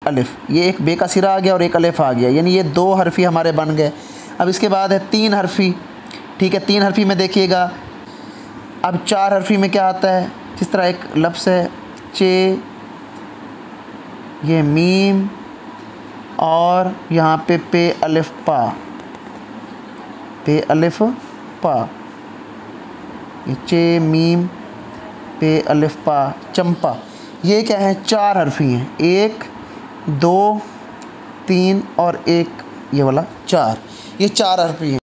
अलिफ, ये एक बे का सिरा आ गया और एक अलिफ आ गया, यानी ये 2 हरफी हमारे बन गए। अब इसके बाद है 3 हरफी, ठीक है। 3 हरफी में देखिएगा, अब 4 हरफी में क्या आता है, जिस तरह एक लफ्ज़ है चे, ये मीम और यहाँ पे अलिफ पा, पे अलिफ पा, ये चे मीम पे अलिफ पा, चंपा। ये क्या है, 4 हरफी हैं, 1 2 3 और एक ये वाला 4, ये 4 हरफी हैं।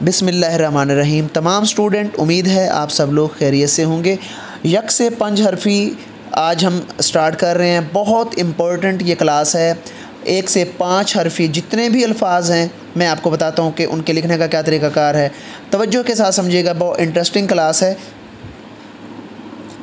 बिस्मिल्लाहिर्रहमानिर्रहीम। तमाम स्टूडेंट, उम्मीद है आप सब लोग खैरियत से होंगे। यक से 5 हरफी आज हम स्टार्ट कर रहे हैं। बहुत इम्पोर्टेंट ये क्लास है। 1 से 5 हरफी जितने भी अल्फाज हैं मैं आपको बताता हूँ कि उनके लिखने का क्या तरीक़ाकार है। तवज्जो के साथ समझिएगा, बहुत इंटरेस्टिंग क्लास है।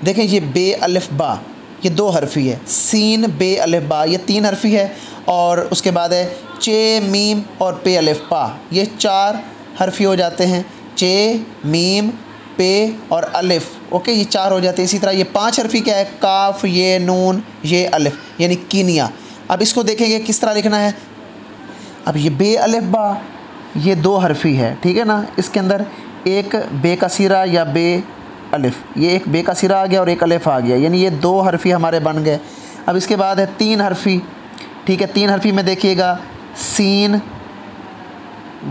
देखें, ये बे अलिफ बा, ये 2 हरफी है। सीन बे अलिफ बा, ये 3 हरफी है। और उसके बाद है चे मीम और पे अलिफ पा, ये 4 हरफी हो जाते हैं। चे मीम पे और अलिफ, ओके, ये 4 हो जाते हैं। इसी तरह ये 5 हरफी क्या है, काफ, ये नून, ये अलिफ, यानी कीनिया। अब इसको देखेंगे किस तरह लिखना है। अब ये बे अलिफ बा, ये 2 हरफी है, ठीक है ना। इसके अंदर एक बे का सिरा या बे अलिफ, ये एक बे का सिरा आ गया और एक अलिफ आ गया, यानी ये 2 हरफी हमारे बन गए। अब इसके बाद है 3 हरफी, ठीक है। 3 हरफी में देखिएगा, सीन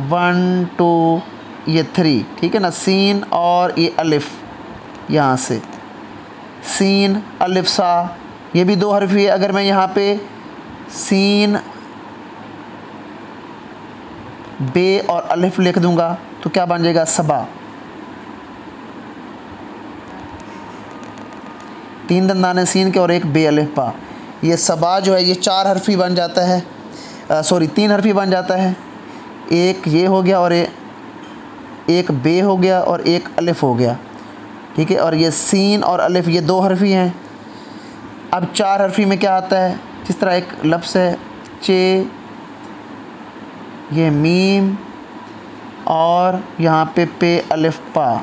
1 2 ये 3, ठीक है ना। सीन और ये अलिफ, यहाँ से सीन अलिफ सा, ये भी 2 हरफी है। अगर मैं यहाँ पे सीन बे और अलिफ लिख दूंगा तो क्या बन जाएगा, सबा। 3 दंदाने सीन के और एक बे अलिफ पा, ये सबा जो है ये 4 हरफी बन जाता है, 3 हरफी बन जाता है। एक ये हो गया और एक बे हो गया और एक अलिफ हो गया, ठीक है। और ये सीन और अलिफ ये 2 हरफी हैं। अब 4 हरफी में क्या आता है, जिस तरह एक लफ्ज़ है चे, ये मीम और यहाँ पे अलिफ पा,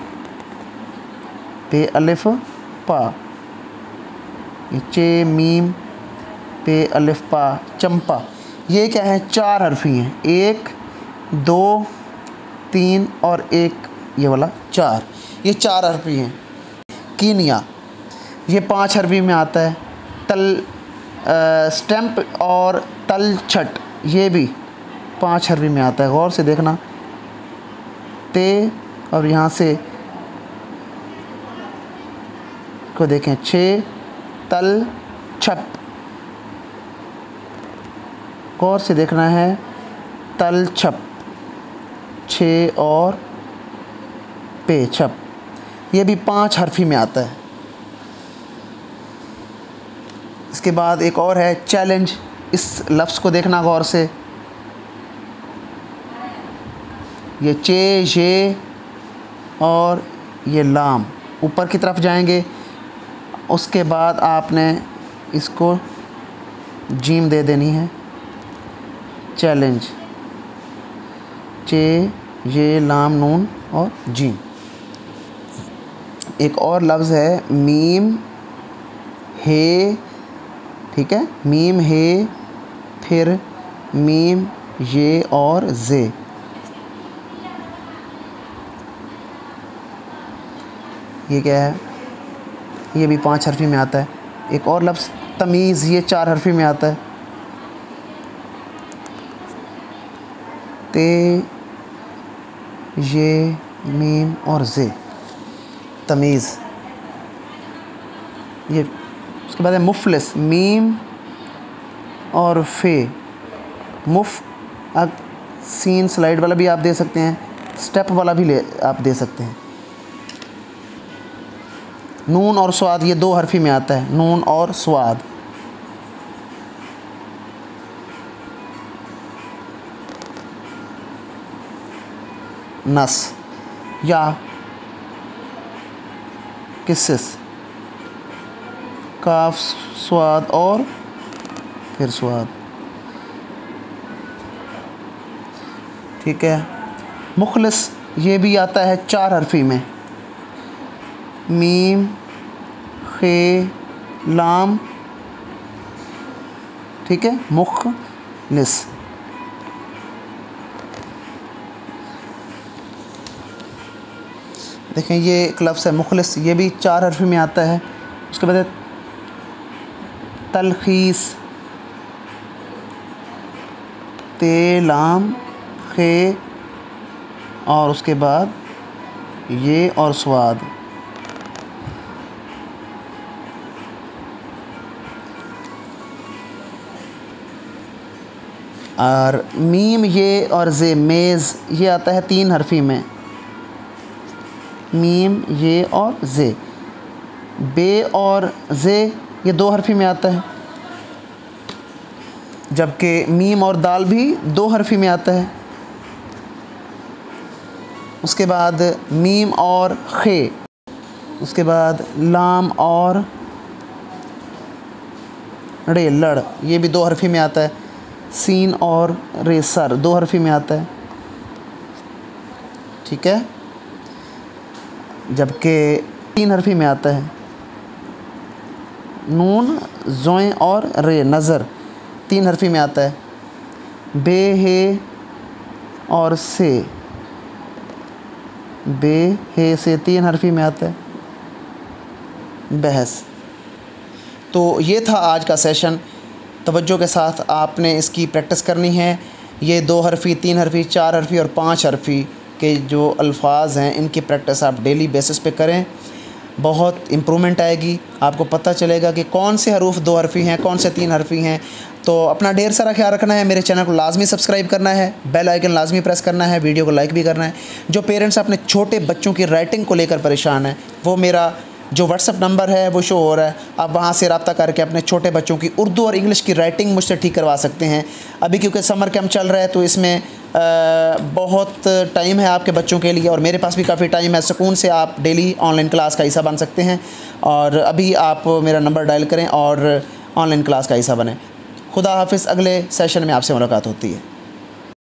पे अलिफ पा, ये चे मीम पे अलिफ पा, चंपा। ये क्या है, 4 हरफी हैं, 1 2 3 और एक ये वाला 4, ये 4 हरफी हैं। कीनिया, ये 5 हरफी में आता है। तल स्टैम्प और तल छट, ये भी 5 हरफी में आता है। गौर से देखना, ते और यहाँ से को देखें, 6 तल छप, गौर से देखना है, तल छप, 6 और पे छप, ये भी 5 हरफी में आता है। इसके बाद एक और है चैलेंज, इस लफ्ज़ को देखना गौर से, ये चे, ये और ये लाम ऊपर की तरफ जाएंगे। उसके बाद आपने इसको जीम दे देनी है, चैलेंज, चे ये लाम नून और जीम। एक और लफ्ज़ है मीम हे, ठीक है, मीम हे, फिर मीम ये और जे, ये क्या है, ये भी 5 हरफी में आता है। एक और लफ्ज़ तमीज़, ये 4 हरफी में आता है। ते ये मीम और जे, तमीज़। ये उसके बाद है मुफलिस, मीम और फे, मुफ। अब सीन स्लाइड वाला भी आप दे सकते हैं, स्टेप वाला भी आप दे सकते हैं। नून और स्वाद, ये 2 हरफी में आता है, नून और स्वाद। नस या किसिस, काफ स्वाद और फिर स्वाद, ठीक है। मुखलिस, ये भी आता है 4 हरफी में, मीम खे लाम ठीक है, मुखलिस। देखें ये एक लफ्ज़ है मुखलिस, ये भी 4 हरफी में आता है। उसके बाद तलखीस, ते लाम खे, और उसके बाद ये और स्वाद। और मीम ये और जे मेज़ ये आता है 3 हरफी में, मीम ये और जे। बे और जे ये 2 हरफी में आता है, जबकि मीम और दाल भी 2 हरफी में आता है। उसके बाद मीम और खे, उसके बाद लाम और रे लड़, ये भी 2 हरफी में आता है। सीन और रे सर 2 हरफी में आता है, ठीक है, जबकि 3 हरफी में आता है। नून जोए और रे नज़र 3 हरफी में आता है। बे हे और से, बे हे से 3 हरफी में आता है। बहस। तो ये था आज का सेशन। तवज्जो के साथ आपने इसकी प्रैक्टिस करनी है। ये 2 हरफी, 3 हरफी, 4 हरफी और 5 हरफी के जो अल्फाज हैं इनकी प्रैक्टिस आप डेली बेसिस पे करें, बहुत इम्प्रूवमेंट आएगी। आपको पता चलेगा कि कौन से हरूफ 2 हरफी हैं, कौन से 3 हरफी हैं। तो अपना ढेर सारा ख्याल रखना है। मेरे चैनल को लाजमी सब्सक्राइब करना है, बेल आइकन लाजमी प्रेस करना है, वीडियो को लाइक भी करना है। जो पेरेंट्स अपने छोटे बच्चों की राइटिंग को लेकर परेशान हैं, वो मेरा जो व्हाट्सअप नंबर है वो शो हो रहा है, आप वहाँ से रब्ता करके अपने छोटे बच्चों की उर्दू और इंग्लिश की राइटिंग मुझसे ठीक करवा सकते हैं। अभी क्योंकि समर कैंप चल रहा है तो इसमें बहुत टाइम है आपके बच्चों के लिए, और मेरे पास भी काफ़ी टाइम है। सुकून से आप डेली ऑनलाइन क्लास का हिस्सा बन सकते हैं, और अभी आप मेरा नंबर डायल करें और ऑनलाइन क्लास का हिस्सा बनें। खुदा हाफिज़। अगले सेशन में आपसे मुलाकात होती है।